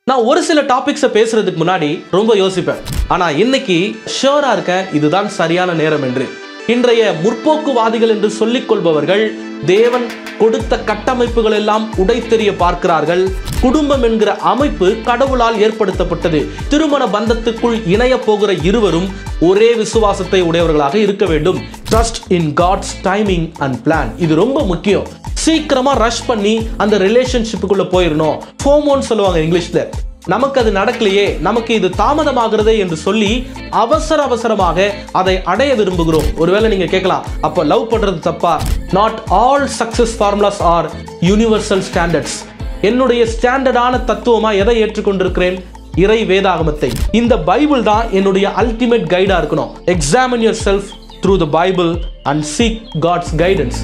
நான் ஒரு சில டாபிக்ஸை பேசுறதுக்கு முன்னாடி ரொம்ப யோசிப்பேன். ஆனா இன்னைக்கு ஷூரா இருக்கேன், இதுதான் சரியான நேரம் என்று. இன்றைய முற்போக்குவாதிகள் என்று சொல்லிக் கொள்பவர்கள் தேவன் கொடுத்த கட்டமைப்புகள் எல்லாம் உடைத்தெறிய பார்க்கிறார்கள். குடும்பம் என்கிற அமைப்பு கடவுளால் ஏற்படுத்தப்பட்டது. திருமண பந்தத்துக்குள் இணைய போகிற இருவரும் ஒரே விசுவாசத்தை உடையவர்களாக இருக்க வேண்டும். Trust in God's timing and plan. இது ரொம்ப முக்கியம். சீக்கிரமா ரஷ் பண்ணி அந்த ரிலேஷன்ஷிப்புக்குள்ள போயிடணும். ஃபோமோன்னு சொல்லுவாங்க இங்கிலீஷ்ல. நமக்கு அது நடக்கலையே, நமக்கு இது தாமதமாகிறதே என்று சொல்லி அவசரமாக அதை அடைய விரும்புகிறோம். ஒருவேளை நீங்க கேட்கலாம், அப்ப லவ் பண்றது தப்பா? Not all success formulas are universal standards. என்னுடைய ஸ்டாண்டர்டான தத்துவமா எதை ஏற்றுக்கொண்டிருக்கிறேன்? இறை வேதாகமத்தை. இந்த பைபிள் தான் என்னுடைய அல்டிமேட் கைடா இருக்கணும். Examine yourself through the Bible and seek God's guidance.